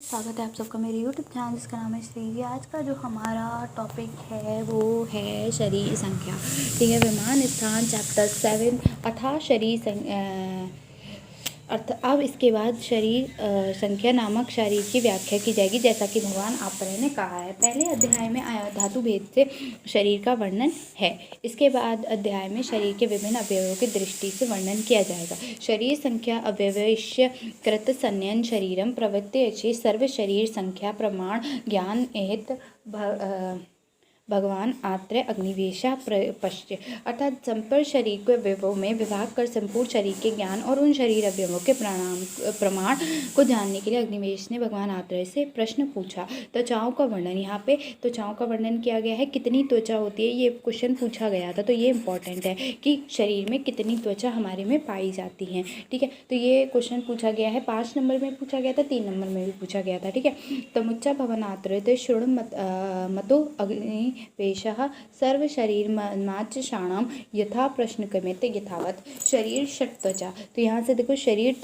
स्वागत है आप सबका मेरे YouTube चैनल जिसका नाम है श्री। आज का जो हमारा टॉपिक है वो है शरीर संख्या। ठीक है, विमान स्थान चैप्टर 7 अर्थात अब इसके बाद शरीर संख्या नामक शरीर की व्याख्या की जाएगी, जैसा कि भगवान आपने ने कहा है। पहले अध्याय में धातु भेद से शरीर का वर्णन है। इसके बाद अध्याय में शरीर के विभिन्न अवयवों की दृष्टि से वर्णन किया जाएगा। शरीर संख्या अव्यवश्य कृत संयन शरीरम प्रवृत्ति सर्व शरीर संख्या प्रमाण ज्ञान एहित भगवान आत्रेय अग्निवेशा पश्य अर्थात संपूर्ण शरीर को अवयवों में विभाग कर संपूर्ण शरीर के ज्ञान और उन शरीर अवयवों के प्रमाण को जानने के लिए अग्निवेश ने भगवान आत्रेय से प्रश्न पूछा। त्वचाओं का वर्णन, यहाँ पे त्वचाओं का वर्णन किया गया है। कितनी त्वचा होती है ये क्वेश्चन पूछा गया था, तो ये इंपॉर्टेंट है कि शरीर में कितनी त्वचा हमारे में पाई जाती हैं। ठीक है, तो ये क्वेश्चन पूछा गया है। 5 नंबर में पूछा गया था, 3 नंबर में भी पूछा गया था। ठीक है, तमुच्चा भगवान आत्रेय शृणु मतो अग्नि पेशः सर्व शरीर माच्यषाणां यथा प्रश्न कमेते यथावत शरीर षट त्वचा। तो यहाँ से देखो, शरीर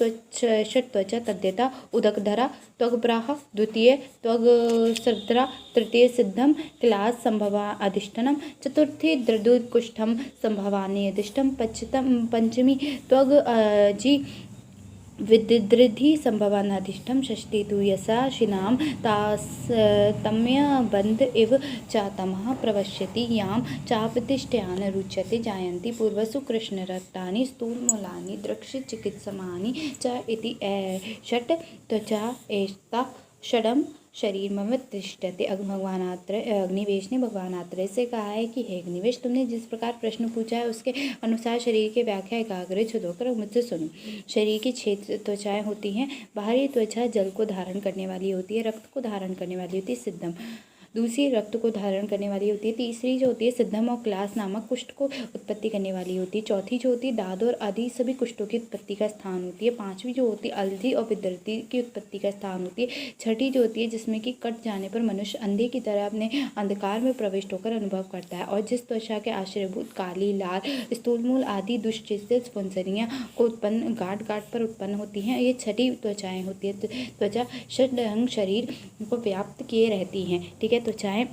षट त्वचा तद्यथा उदकधरा त्वग्ब्राह द्वितीय त्वग्सर्द्रा तृतीय सिद्धम क्लास संभवा अधिष्ठनम चतुर्थी द्रदुकुष्ठम संभवानि अधिष्ठम पंचमी त्वग जी विदृधि संभवानाधिष्ठम षष्ठी तु यसा शिनाम तास्तम्यबंध इव चातमः प्रवश्यति यां चापतिष्ठ्यान रुच्यते जायन्ति पूर्वसु कृष्णरक्तानि स्थूलमूलानि द्रक्षचिकित्समानि च इति षट् त्वचा एष्ता षडम शरीर में तिष्ठते। भगवान अग्निवेश ने भगवान आत्रेय से कहा है कि हे अग्निवेश, तुमने जिस प्रकार प्रश्न पूछा है उसके अनुसार शरीर की व्याख्या एकाग्रचित्त होकर मुझसे सुनो। शरीर की 6 त्वचाएं होती हैं। बाहरी त्वचा जल को धारण करने वाली होती है, रक्त को धारण करने वाली होती है सिद्धम। दूसरी रक्त को धारण करने वाली होती है। तीसरी जो होती है सिद्धम और क्लास नामक कुष्ठ को उत्पत्ति करने वाली होती है। चौथी जो होती है दाद और आदि सभी कुष्ठों की उत्पत्ति का स्थान होती है। 5वीं जो होती है अल्धि और विदृति की उत्पत्ति का स्थान होती है। 6ठी जो होती है जिसमें कि कट जाने पर मनुष्य अंधे की तरह अपने अंधकार में प्रविष्ट होकर अनुभव करता है, और जिस त्वचा के आश्रयभूत काली, लाल, स्थूलमूल आदि दुष्चेष्टित स्पुंसरियाँ को उत्पन्न गांठ पर उत्पन्न होती हैं, ये 6ठी त्वचाएं होती है। त्वचा षडंग शरीर को व्याप्त किए रहती हैं। ठीक है, त्वचाएं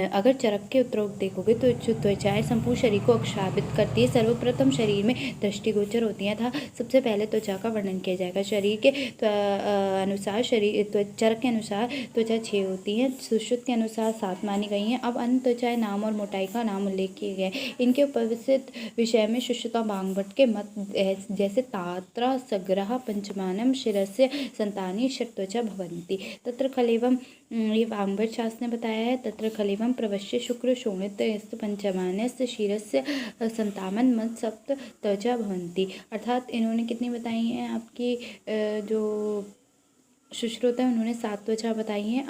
अगर चरक के उत्तरोक्त देखोगे तो त्वचाएं संपूर्ण शरीर को आच्छादित करती है। सर्वप्रथम शरीर में दृष्टिगोचर होती हैं था। सबसे पहले त्वचा का वर्णन किया जाएगा। शरीर के अनुसार चरक के अनुसार त्वचा 6 होती हैं। सुश्रुत के अनुसार 7 मानी गई हैं। अब अन्य त्वचाएं नाम और मोटाई का नाम उल्लेख किए गए। इनके उपस्थित विषय में सुश्रुता बांगभट्ट के मत जैसे तात्रा सग्रह पंचमानम शिरस्य संतानी षट त्वचा भवंती तत्र खलेवम, ये बांगभट्ट शास्त्र ने बताया है। तत्र खलेवम प्रवश्य शुक्र शोणित पंचमानस्य क्षीरस्य संतामन मत सप्त त्वचा भवंती। अर्थात इन्होंने कितनी बताई हैं आपकी जो सुश्रुत है उन्होंने 7 त्वचा बताई हैं।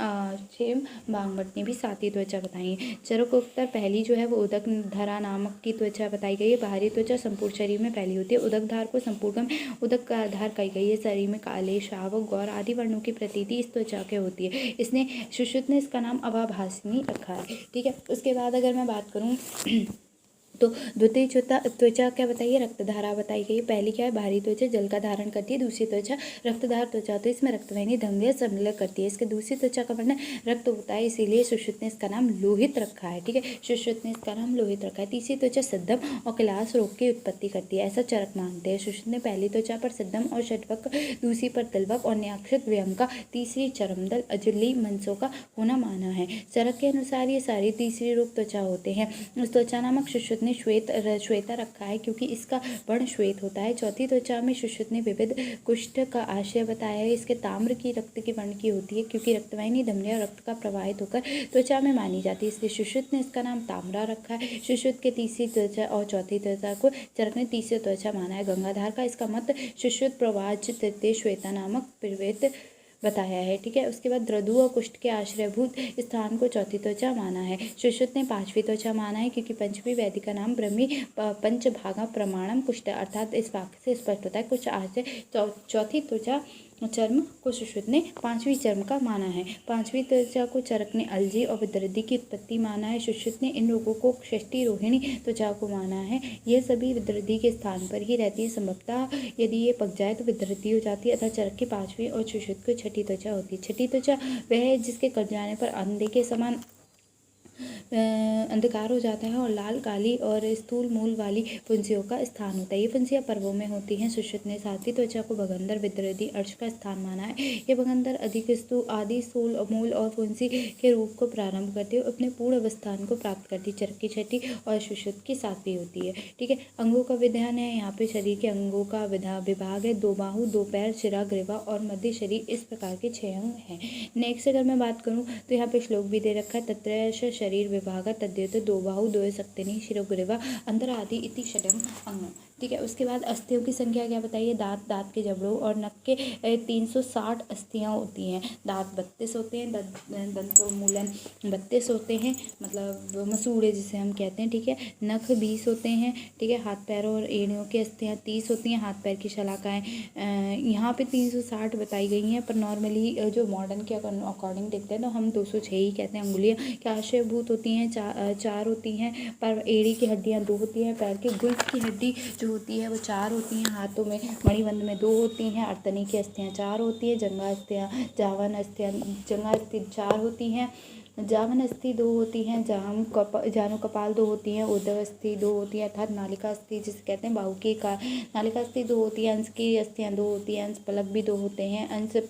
सेम बांगभट्ट ने भी 7 ही त्वचा बताई हैं। चरकोत्तर पहली जो है वो उदकधरा नामक की त्वचा बताई गई है। बाहरी त्वचा संपूर्ण शरीर में पहली होती है। उदकधार को संपूर्ण उदकधार कही गई है। शरीर में काले, शावक, गौर आदि वर्णों की प्रतीति इस त्वचा के होती है। इसने सुश्रुत ने इसका नाम अभाभासिनी रखा है। ठीक है, उसके बाद अगर मैं बात करूँ तो द्वितीय त्वचा क्या बताइए, रक्तधारा बताई गई है। पहली क्या है, बाहरी त्वचा जल का धारण करती है। दूसरी त्वचा रक्तधार त्वचा होती है, इसमें रक्तवाहिनी धमनियां सम्मिलित करती है। इसके दूसरी त्वचा का वर्णन रक्त होता है, इसीलिए सुश्रुत ने इसका नाम लोहित रखा है। ठीक है, सुश्रुत ने इसका नाम लोहित रखा है। तीसरी त्वचा सिद्धम और क्लास रोग की उत्पत्ति करती है, ऐसा चरक मानते हैं। सुश्रुत ने पहली त्वचा पर सिद्धम और षटवक, दूसरी पर तिलवक और न्याक्षित व्यंका, तीसरी चरमदल, अजुली, मनसों का होना माना है। चरक के अनुसार ये सारी तीसरी रूप त्वचा होते हैं। उस त्वचा नामक सुश्रुत ने श्वेता रखा है क्योंकि इसका वर्ण श्वेत होता है। चौथी त्वचा में सुश्रुत ने विविध कुष्ठ का आशय बताया है। इसके ताम्र की रक्त के वर्ण की होती है क्योंकि रक्तवाहिनी धमनियां रक्त का प्रवाहित होकर त्वचा में मानी जाती है, इसलिए सुश्रुत ने इसका नाम ताम्रा रखा है। सुश्रुत के तीसरी त्वचा और चौथी त्वचा को चरक ने तीसरी त्वचा माना है। गंगाधार का इसका मत सुश्रुत प्रवाच तृतीय श्वेता नामक प्रवेत बताया है। ठीक है, उसके बाद द्रदु और कुष्ठ के आश्रयभूत स्थान को चौथी त्वचा माना है। सुश्रुत ने 5वीं त्वचा माना है क्योंकि 5वीं वेदी का नाम ब्रह्मी पंचभागा प्रमाणम कुष्ठ, अर्थात इस वाक्य से स्पष्ट होता है कुछ आश्रय चौथी त्वचा चर्म को सुश्रुत ने पांचवी चर्म का माना है। पांचवी त्वचा को चरक ने अलजी और विदृद्धि की उत्पत्ति माना है। सुश्रुत ने इन रोगों को षष्ठी रोहिणी त्वचा को माना है। ये सभी विदृद्धि के स्थान पर ही रहती है। संभवतः यदि ये पक जाए तो विदृद्धि हो जाती है, अतः चरक की पांचवी और सुश्रुत की छठी त्वचा होती है। छठी त्वचा वह है जिसके कट जाने पर अंधे के समान अंधकार हो जाता है और लाल काली और स्थूल मूल वाली फुंसियों का स्थान होता है। ये फुंसियाँ पर्वों में होती हैं। सुश्रुत ने सातवीं त्वचा को भगंदर विदृद्धि अर्श का स्थान माना है। ये भगंदर अधिक आदि स्थूल मूल और फुंसी के रूप को प्रारंभ करती है, अपने पूर्ण अवस्थान को प्राप्त करती है। चरक की छठी और सुश्रुत की सातवीं होती है। ठीक है, अंगों का विधान है। यहाँ पे शरीर के अंगों का विभाग है। 2 बाहु, 2 पैर, शिरा, ग्रीवा और मध्य शरीर, इस प्रकार के 6 अंग हैं। नेक्स्ट अगर मैं बात करूँ तो यहाँ पे श्लोक भी दे रखा है। तत्रैष शरीर विभाग तद्यत 2 बाहु 2 सक्तिनी शिरोग्रीवा अंतर आदि इति षडंग अंग। ठीक है, उसके बाद अस्थियों की संख्या क्या बताइए। दांत के जबड़ों और नख के 360 अस्थियाँ होती हैं। दांत 32 होते हैं, दंतोमूलन 32 होते हैं, मतलब मसूड़े जिसे हम कहते हैं। ठीक है, नख 20 होते हैं। ठीक है, हाथ पैरों और एड़ियों की अस्थियाँ 30 होती हैं। हाथ पैर की शलाकाएँ यहाँ पे 360 बताई गई हैं, पर नॉर्मली जो मॉडर्न के अकॉर्डिंग देखते हैं तो हम 206 ही कहते हैं। अंगुलियाँ क्या आश्रयभूत होती हैं, 4 होती हैं। पर एड़ी की हड्डियाँ 2 होती हैं। पैर के गुल्फ की हड्डी जो होती है वो 4 होती हैं। हाथों में मणिबंध में 2 होती हैं। अर्तनी की अस्थियाँ 4 होती हैं। जंगा अस्थियाँ जंगा अस्थि 4 होती हैं। जावन अस्थि 2 होती हैं। जानु कपाल 2 होती हैं। उदर अस्थि 2 होती हैं, अर्थात नालिका अस्थि जिसे कहते हैं बाहु की नालिका अस्थि 2 होती है। अंश की अस्थियाँ 2 होती हैं। अंश पलक भी 2 होते हैं। अंश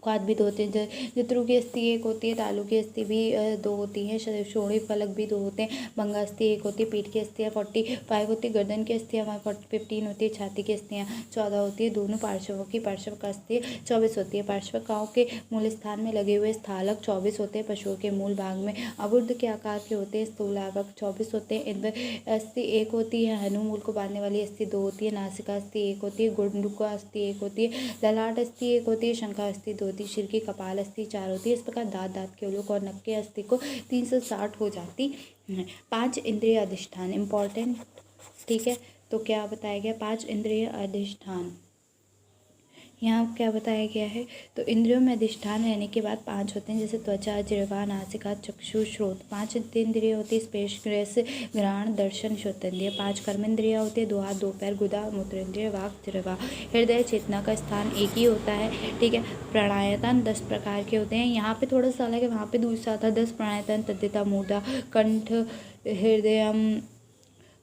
खाद भी 2 होते हैं। जत्रु की अस्थि 1 होती है। तालु की अस्थि भी 2 होती है। शोणी फलक भी 2 होते हैं। भंगा अस्थि 1 होती है। पीठ की अस्थियाँ 45 होती है। गर्दन की अस्थियाँ 15 होती है। छाती की अस्थियाँ 14 होती है। दोनों पार्श्वों की पार्श्व का अस्थि 24 होती है। पार्श्विकाओं के मूल स्थान में लगे हुए स्थालक 24 होते हैं। पशुओं के मूल भाग में अवुर्ध के आकार के होते हैं। स्थूलावक 24 होते हैं। इंद्र अस्थि 1 होती है। हनुमूल को बांधने वाली अस्थि 2 होती है। नासिका अस्थि 1 होती है। गुंडुका अस्थि 1 होती है। ललाट अस्थि 1 होती है। शंखा अस्थि 2 होती है। सिर की कपाल अस्थि 4 होती है। इस प्रकार दांत के उलोक और नख के अस्थि को 360 हो जाती है। 5 इंद्रिय अधिष्ठान इम्पॉर्टेंट। ठीक है, तो क्या बताया गया, 5 इंद्रिय अधिष्ठान। यहाँ क्या बताया गया है, तो इंद्रियों में अधिष्ठान रहने के बाद 5 होते हैं, जैसे त्वचा, जिह्वा, नासिका, चक्षु, श्रोत। 5 इंद्रिय होती है, स्पर्श, रस, घ्राण, दर्शन, श्रोतेंद्रिय। 5 कर्मेंद्रिय होती है, 2 हाथ, 2 पैर, गुदा, मूत्रेंद्रिय, वाक, जिह्वा। हृदय, चेतना का स्थान एक ही होता है। ठीक है, प्राणायतन 10 प्रकार के होते हैं। यहाँ पे थोड़ा सा अलग है, वहाँ पे दूसरा था। 10 प्राणायतन तद्धिता, मूर्धा, कंठ, हृदय,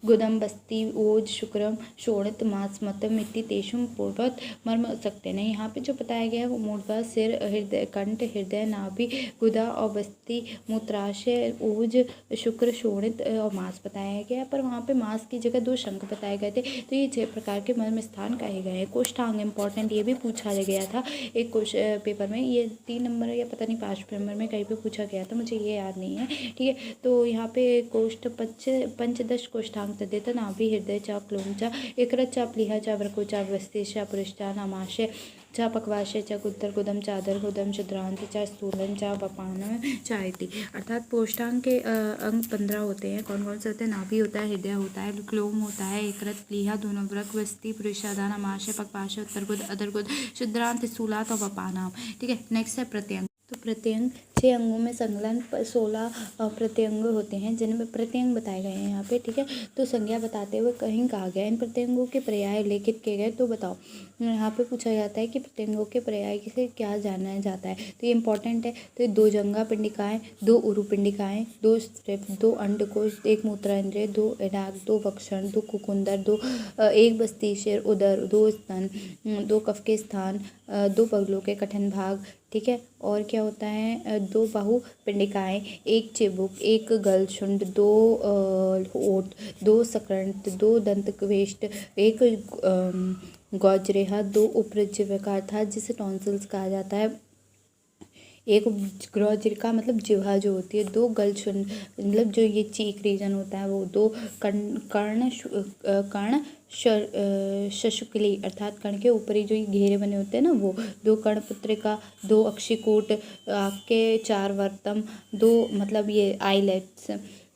गुदम, बस्ती, ओज, शुक्रम, शोणित, मांस, मतम इति तेषुम पूर्वत मर्म सकते नहीं। यहाँ पे जो बताया गया है वो मूर्धा, सिर, हृदय, कंठ, हृदय, नाभि, गुदा और बस्ती, मूत्राशय, ओज, शुक्र, शोणित और मांस बताया गया है। पर वहाँ पे मांस की जगह 2 शंख बताए गए थे। तो ये 6 प्रकार के मर्म स्थान कहे गए हैं। कोष्ठांग इंपॉर्टेंट, ये भी पूछा गया था एक पेपर में। ये 3 नंबर या पता नहीं 5 नंबर में कहीं पर पूछा गया था, मुझे ये याद नहीं है। ठीक है, तो यहाँ पे कोष्ठ पंचदश कोष्ठांग तद्धिता, नाभि, हृदय चा, क्लोम चा, इकरत चा, प्लीहा चा, वृको चा, वस्ति चा, पुरुषा, नमाशय चा, पक्वाशय चा, गुत्तर, गुदम, चादर, गुदम, शुद्रांत चा, स्थूलन चा, वपान चा इति। अर्थात कोष्ठांग के अंग 15 होते हैं। कौन कौन से होते हैं? नाभि होता है, हृदय होता है, क्लोम होता है, इकरत, प्लीहा दोनों, वृक, वस्ति, पुरुषादा, नमाशय, पक्वाशय, उत्तरगुद, अधरगुद, शुद्रांत, स्थूलात और वपानाम। ठीक है, नेक्स्ट है प्रत्यंग। तो प्रत्यंग 6 अंगों में संलग्न 16 प्रत्यंग होते हैं, जिनमें प्रत्यंग बताए गए हैं यहाँ पे। ठीक है, तो संज्ञा बताते हुए कहीं कहा गया इन प्रत्यंगों के पर्याय लेखित किए गए, तो बताओ। यहाँ पे पूछा जाता है कि प्रत्यंगों के पर्याय से क्या जाना जाता है, तो ये इंपॉर्टेंट है। तो 2 जंगा पिंडिकाएँ, 2 उरु पिंडिकाएँ, 2 स्ट्रिप, 2 अंडकोश, 1 मूत्रांद्र, 2 एडाक, 2 वक्षण, 2 कुकुंदर, 1 बस्ती, सिर, उदर, 2 स्तन, 2 कफ के स्थान, 2 बगलों के कठिन भाग। ठीक है, और क्या होता है? 2 बाहु पिंडिकाएँ, 1 चिबुक, 1 गलशुंड, 2 ओठ, 2 सकंठ, 2 दंतवेष्ट, 1 गौजरेहा, 2 उपजिह्विका अर्थात जिसे टॉन्सिल्स कहा जाता है, 1 ग्रौजिका मतलब जिह्वा जो होती है, 2 गलशुंड मतलब जो ये चीक रीजन होता है वो, 2 कर्ण शशुकली अर्थात कर्ण के ऊपरी जो ये घेरे बने होते हैं ना वो, 2 कर्णपुत्रिका, 2 अक्षिकूट, आँख के 4 वर्तम, 2 मतलब ये आईलेट्स,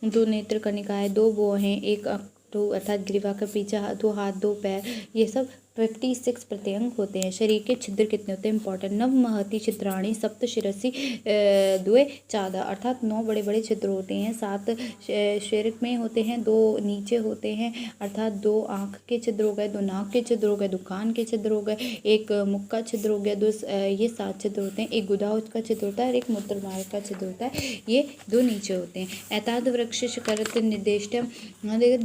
2 नेत्र कनिकाएँ, 2 भौहें, 1 अर्थात ग्रीवा का पीछा, 2 हाथ, 2 पैर, ये सब 56 प्रत्यंग होते हैं। शरीर के छिद्र कितने होते हैं? इंपॉर्टेंट। नव महति छिद्राणि सप्त शिरसि द्वे चादा, अर्थात 9 बड़े बड़े छिद्र होते हैं, 7 शरीर में होते हैं, 2 नीचे होते हैं, अर्थात 2 आँख के छिद्र हो गए, 2 नाक के छिद्र हो गए, 2 कान के छिद्र हो गए, 1 मुख का छिद्र हो गया, 2 ये 7 छिद्र होते हैं, 1 गुदा का छिद्र होता है और 1 मूत्र मार्ग का छिद्र होता है, ये 2 नीचे होते हैं। एताद वृक्ष शिखरत निर्देष्टम,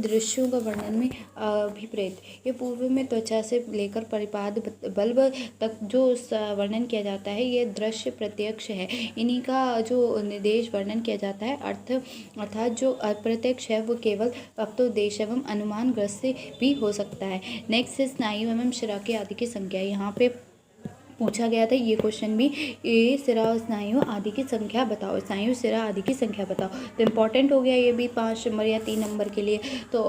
दृश्यों का वर्णन में अभिप्रेत, ये पूर्व में त्वचा से लेकर परिपाद बल्ब तक जो वर्णन किया जाता है ये दृश्य प्रत्यक्ष है। इन्हीं का जो निर्देश वर्णन किया जाता है अर्थात जो अप्रत्यक्ष है वो केवल अप्तोदेश एवं अनुमान ग्रस्त भी हो सकता है। नेक्स्ट है स्नायु एवं शिरा के आदि की संख्या। यहाँ पे पूछा गया था ये क्वेश्चन भी, ये सिरा और स्नायु आदि की संख्या बताओ, स्नायु सिरा आदि की संख्या बताओ। तो इम्पॉर्टेंट हो गया ये भी 5 नंबर या 3 नंबर के लिए। तो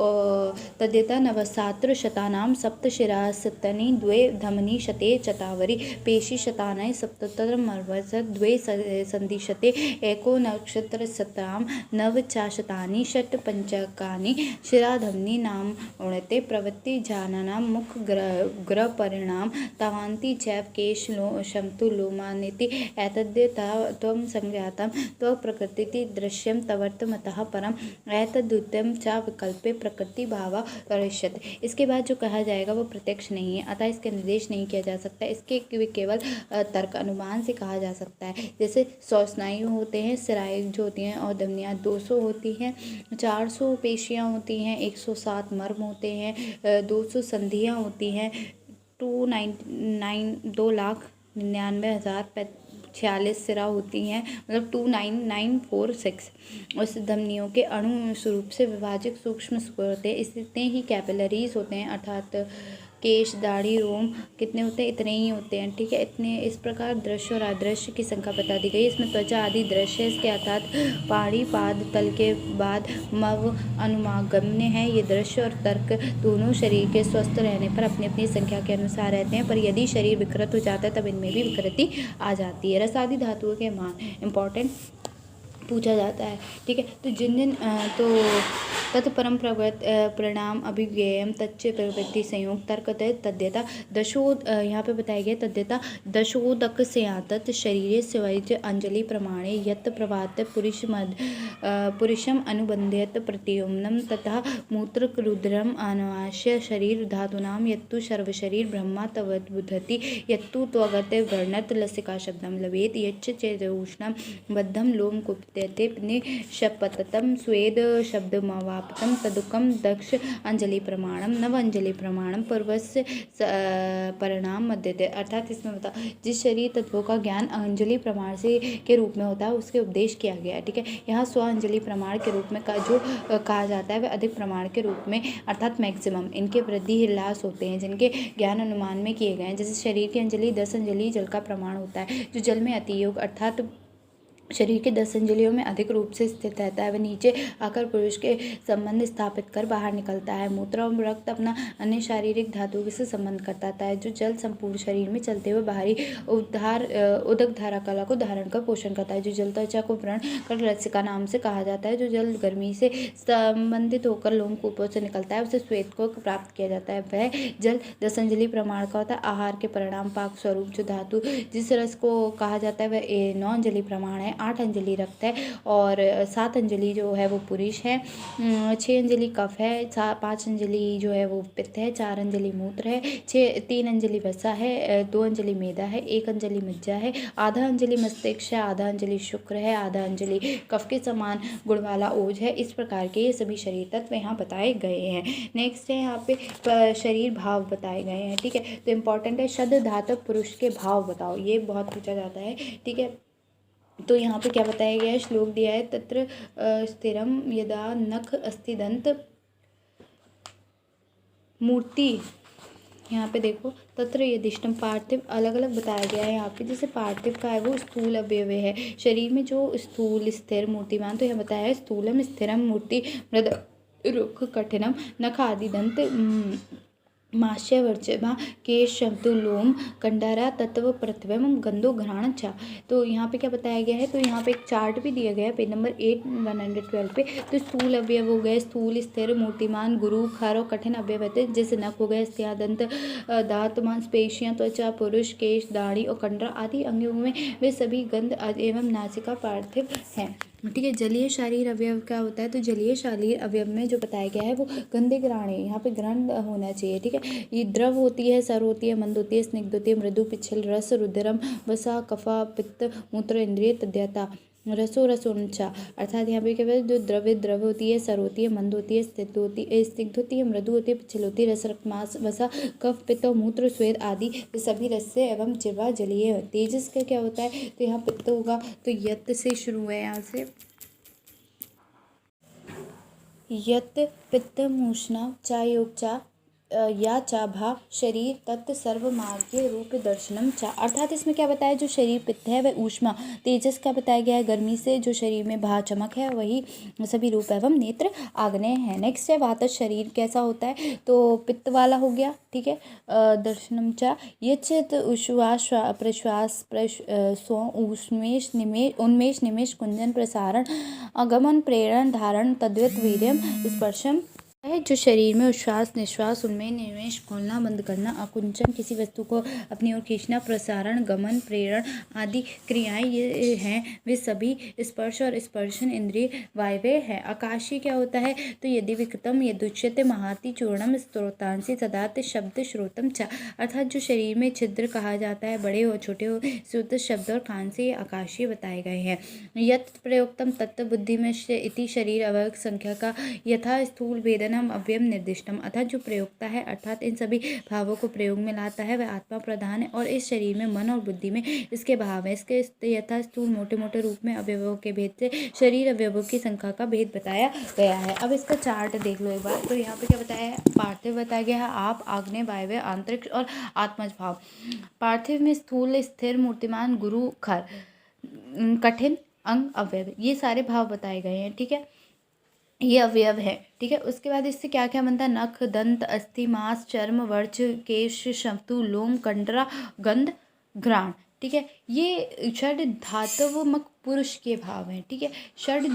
तद्यथा नवसात्र शतानाम सप्त शिरास्तनी द्वे धमनी शते चतावरी पेशी शतानय सप्तोत्तर मर्वसत द्वे संदिशते एको नक्षत्र सताम नव चाशतानि षट पंचकानि शिराधमनी नाम उणते प्रवृत्ति जानानाम मुख ग्रह परिणाम तावान्ति चैव केश शमतु लोमानिति एतद्य त्वं संज्ञातं त्व प्रकृति दृश्यं तवर्तमतः परम एतद्युक्तं च विकल्पे प्रकृति भावा करिष्यते। इसके बाद जो कहा जाएगा वो प्रत्यक्ष नहीं है, अतः इसका निर्देश नहीं किया जा सकता, इसके केवल तर्क अनुमान से कहा जा सकता है। जैसे 100 स्नायु होते हैं, सिराएं जो होती हैं और धमनियाँ 200 होती हैं, 400 पेशियाँ होती हैं, 107 मर्म होते हैं, 200 संधियाँ होती हैं, 2,99,046 सिरा होती हैं, मतलब 29946। उस धमनियों के अणु स्वरूप से विभाजित सूक्ष्म स्वर होते हैं, इतने ही कैपिलरीज होते हैं, अर्थात केश दाढ़ी रोम कितने होते हैं? इतने ही होते हैं, ठीक है। इतने इस प्रकार दृश्य और अदृश्य की संख्या बता दी गई। इसमें त्वचा आदि दृश्य है, इसके अर्थात पहाड़ी पाद तल के बाद मव अनुमागम्य है। ये दृश्य और तर्क दोनों शरीर के स्वस्थ रहने पर अपनी अपनी संख्या के अनुसार रहते हैं, पर यदि शरीर विकृत हो जाता है तब इनमें भी विकृति आ जाती है। रसादि धातुओं के मान इम्पॉर्टेंट पूछा जाता है, ठीक है। तो तो तत्परम परिणाम अभिज्ञेयम तच्च प्रवृत्ति संयोग तर्कत तद्यता यहाँ पे बताया गया तद्यता दशोदक से आतत शरीर स्वैज अंजलि प्रमाणे यत् प्रभात पुरुषम अनुबंध्यत प्रत्युम्नम तथा मूत्र रुद्रम अनावास्य शरीर धातुनाम यत्तु सर्वशरीर ब्रह्मा तवद्बुद्धति यत्तु त्वगत वर्णत लसिका शब्दम लवेत यच्च चेदूष्णम बद्धम लोम कुप्यते निशपततम स्वेद शब्दमवाप्तम तदुकम दक्ष अंजलि प्रमाणम नव अंजलि प्रमाणम पूर्वस्य परिणाम मध्यते। अर्थात इसमें बताओ जिस शरीर तत्वों का ज्ञान अंजलि प्रमाण से के रूप में होता है उसके उपदेश किया गया है, ठीक है। यहाँ स्व अंजलि प्रमाण के रूप में जो कहा जाता है वह अधिक प्रमाण के रूप में अर्थात मैक्सिमम इनके वृद्धि ह्रास होते हैं जिनके ज्ञान अनुमान में किए गए हैं। जैसे शरीर की अंजलि 10 अंजलि जल का प्रमाण होता है, जो जल में अतियोग अर्थात शरीर के 10 अंजलियों में अधिक रूप से स्थित रहता है, वह नीचे आकर पुरुष के संबंध स्थापित कर बाहर निकलता है। मूत्र और रक्त अपना अन्य शारीरिक धातुओं से संबंध करता है, जो जल संपूर्ण शरीर में चलते हुए बाहरी उदक धारा कला को धारण कर पोषण करता है, जो जल त्वचा को व्रण कर लसिका नाम से कहा जाता है। जो जल गर्मी से संबंधित होकर लोमकूपों से निकलता है उसे श्वेत को प्राप्त किया जाता है। वह जल 10 अंजलि प्रमाण का होता है। आहार के परिणाम पाक स्वरूप जो धातु जिस रस को कहा जाता है वह 9 अंजलि प्रमाण है, 8 अंजलि रक्त है और 7 अंजलि जो है वो पुरुष है, 6 अंजलि कफ है, 5 अंजलि जो है वो पित्त है, 4 अंजलि मूत्र है, 3 अंजलि वसा है, 2 अंजलि मेदा है, 1 अंजलि मज्जा है, आधा अंजलि मस्तिष्क है, आधा अंजलि शुक्र है, आधा अंजलि कफ के समान गुण वाला ओज है। इस प्रकार के ये सभी शरीर तत्व यहाँ बताए गए हैं। नेक्स्ट है यहाँ पे शरीर भाव बताए गए हैं, ठीक है। तो इम्पॉर्टेंट है शब्द धातु पुरुष के भाव बताओ, ये बहुत पूछा जाता है, ठीक है। तो यहाँ पे क्या बताया गया है, श्लोक दिया है तत्र स्थिरम यदा नख अस्थिदंत मूर्ति। यहाँ पे देखो तत्र यदिष्टम पार्थिव अलग अलग बताया गया है यहाँ पे। जैसे पार्थिव का है वो स्थूल अवयव है, शरीर में जो स्थूल स्थिर मूर्तिमान, तो यहाँ बताया है स्थूलम स्थिरम मूर्ति मृद रुख कठिनम नख आदि दंत मास्य वर्चमा केश शब्द लोम कंडारा तत्व पृथ्वम गंधो घ्राण चा। तो यहाँ पे क्या बताया गया है, तो यहाँ पे एक चार्ट भी दिया गया है पेज नंबर 112 पे। तो स्थूल अवयव हो गए स्थूल, स्थिर, मूर्तिमान, गुरु, खर और कठिन अवयव होते हैं, जैसे नख हो गए, दंत, दांत, मांसपेशियां, त्वचा, पुरुष, केश, दाढ़ी और कंडरा आदि अंगों में वे सभी गंध एवं नासिका पार्थिव हैं। ठीक है। जलीय शारीर अवयव क्या होता है, तो जलीय शारीर अवयव में जो बताया गया है वो गंधे ग्राण है, यहाँ पे ग्रहण होना चाहिए। ठीक है। ये द्रव होती है, सर होती है, मंद होती है, स्निग्ध होती है, मृदु, पिच्छल, रस, रुद्रम, वसा, कफा, पित्त, मूत्र, इंद्रिय, तद्यता, रसो रसोंचा। अर्थात यहाँ पे क्या है, जो द्रव होती है, सर होती है, मंद होती है, स्निग्ध होती है, मृदु होती है, पिच्छल होती है, रस, रक्त, मांस, वसा, कफ, पित्त और मूत्र, स्वेद आदि सभी रस से एवं जिह्वा जलीय है। तेजस का क्या होता है, तो यहाँ पित्त होगा, तो यत से शुरू है, यहाँ से यत पित्त मूषणा चायोगचा या चा भा शरीर तत् सर्वमार्ग्य रूप दर्शनम चा। अर्थात इसमें क्या बताया, जो शरीर पित्त है वह ऊष्मा, तेजस का बताया गया है गर्मी से, जो शरीर में भा चमक है वही सभी रूप एवं नेत्र आग्नेय है। नेक्स्ट है वातज, शरीर कैसा होता है, तो पित्त वाला हो गया। ठीक है। दर्शनम चा ये चित उश्वास प्रश्वास स्व उन्मेष निमेश कुंजन प्रसारण अगमन प्रेरण धारण तद्वत वीर्यम स्पर्शम है, जो शरीर में उच्छ्वास निश्वास उनमें निवेश खोलना बंद करना आकुंचन किसी वस्तु को अपनी ओर खींचना प्रसारण गमन प्रेरण आदि क्रियाएं ये हैं, वे सभी स्पर्श और स्पर्शन इंद्रिय वायव्य है। आकाशीय क्या होता है, तो यदि विकृतम यदुच्यते महाति चूर्णम स्त्रोतांसी तदात शब्द श्रोतम चा। अर्थात जो शरीर में छिद्र कहा जाता है, बड़े हो छोटे हो, शुद्ध शब्द और कान से आकाशीय बताए गए हैं। यत प्रयोक्तम तत्व बुद्धि में इति शरीर अवयव संख्या का यथा स्थूल भेदन अव्यय निर्दिष्टम। अर्थात जो प्रयोगता है, अर्थात इन सभी भावों को प्रयोग में लाता है, वह आत्मा प्रधान है और इस शरीर में मन और बुद्धि में इसके भाव है। इसके यथा स्थूल मोटे मोटे रूप में अवयवों के भेद से शरीर अवयवों की संख्या का भेद बताया गया है। अब इसका चार्ट देख लो एक बार। तो यहाँ पे क्या बताया है, पार्थिव बताया गया है आप, आग्नेय, वायव्य, आंतरिक्ष और आत्मज भाव। पार्थिव में स्थूल, स्थिर, मूर्तिमान, गुरु, खर, कठिन, अंग, अवयव, ये सारे भाव बताए गए हैं। ठीक है। ये अवयव है। ठीक है। उसके बाद इससे क्या क्या बनता है, नख, दंत, अस्थि, मांस, चर्म, वर्च, केश, शंतु, लोम, कंडरा, गंध, घ्राण। ठीक है। ये षड धातुमक पुरुष के भाव हैं। ठीक है। षड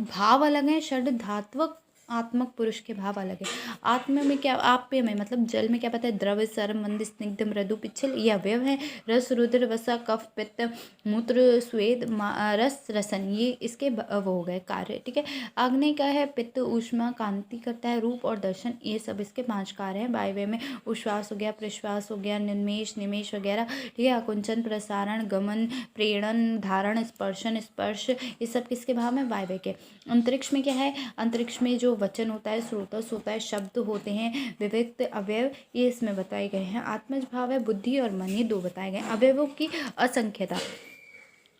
भाव अलग हैं, षड धात्वक आत्मक पुरुष के भाव अलग है। आत्मा में क्या, आप्य में मतलब जल में क्या पता है, द्रव, सर, मंद, स्निग्ध, मृदु, पिच्छल, ये अवयव है। रस, रुद्र, वसा, कफ, पित्त, मूत्र, स्वेद, रस, रसन, ये इसके वो हो गए कार्य। ठीक है। आग्नेय का है पित्त, ऊष्मा, कांति करता है, रूप और दर्शन, ये सब इसके 5 कार्य हैं। वायव्य में उश्वास हो गया, प्रश्वास हो गया, निमेश, निमेश वगैरह। ठीक है। आकुंचन, प्रसारण, गमन, प्रेरण, धारण, स्पर्शन, स्पर्श, ये सब किसके भाव में, वायव्य के। अंतरिक्ष में क्या है, अंतरिक्ष में जो वचन होता है, स्रोतस होता है, शब्द होते हैं, विविक्त अवयव, ये इसमें बताए गए हैं। आत्मज भाव है बुद्धि और मन, ये 2 बताए गए। अवयवों की असंख्यता,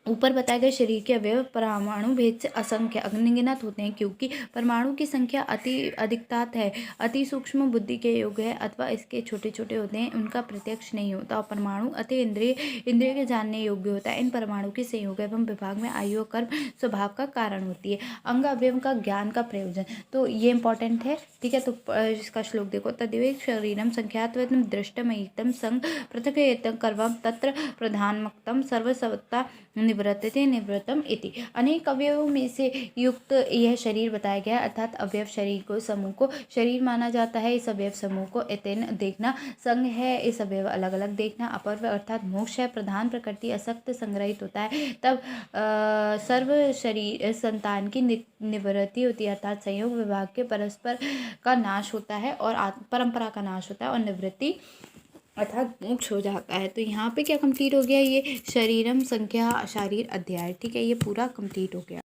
ऊपर बताए गए शरीर के अवयव परमाणु भेद से असंख्य अनगिनत होते हैं, क्योंकि परमाणु की संख्या अधिकतात है, अति सूक्ष्म बुद्धि के योग्य है अथवा इसके छोटे छोटे होते हैं, उनका प्रत्यक्ष नहीं होता। और परमाणु अति इंद्रिय के जानने योग्य होता है। इन परमाणु के संयोग एवं विभाग में आयु और कर्म स्वभाव का कारण होती है। अंग अवयव का ज्ञान का प्रयोजन, तो ये इंपॉर्टेंट है। ठीक है। तो इसका श्लोक देखो, तदेव शरीरम संख्यात्वम दृष्टमयितम संग पृथक कर्वम तत्र प्रधानमक्तम सर्वसत्ता निवृत्तम इति। अनेक अवयवों में से युक्त यह शरीर बताया गया, अर्थात अवयव शरीर को समूह को शरीर माना जाता है। इस अवयव समूह को एतेन देखना, संग है इस अवयव अलग अलग देखना, अपर्व अर्थात मोक्ष है, प्रधान प्रकृति असक्त संग्रहित होता है, तब सर्व शरीर संतान की निवृत्ति होती है, अर्थात संयोग विभाग के परस्पर का नाश होता है और परंपरा का नाश होता है और निवृत्ति अर्थात मोक्ष हो जाता है। तो यहाँ पे क्या कंप्लीट हो गया, ये शरीरम संख्या शारीर अध्याय। ठीक है। ये पूरा कंप्लीट हो गया।